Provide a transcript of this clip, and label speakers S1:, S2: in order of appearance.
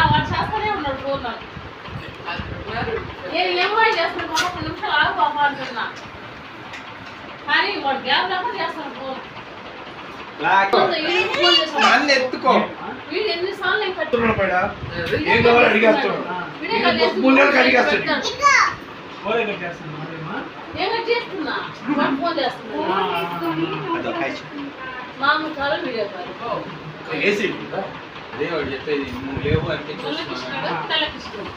S1: వాడు చేస్తానే ఉన్నాడు ఫోన్ ఏమో చేస్తాను 30 నిమిషాలు ఆగు పాప అంటున్నా కానీ వాడు గ్యాప్ లేకుండా చేస్తాను ఫోన్
S2: ఎత్తుకో
S1: వీడు ఎన్నిసార్లు ఏమో చేస్తున్నా ఫోన్ చేస్తున్నా మామూలు కాలం వీడియో కాల్
S2: అదే వాడు చెప్పేది నువ్వు లేవు అంటే
S1: తెల్లకిష్టం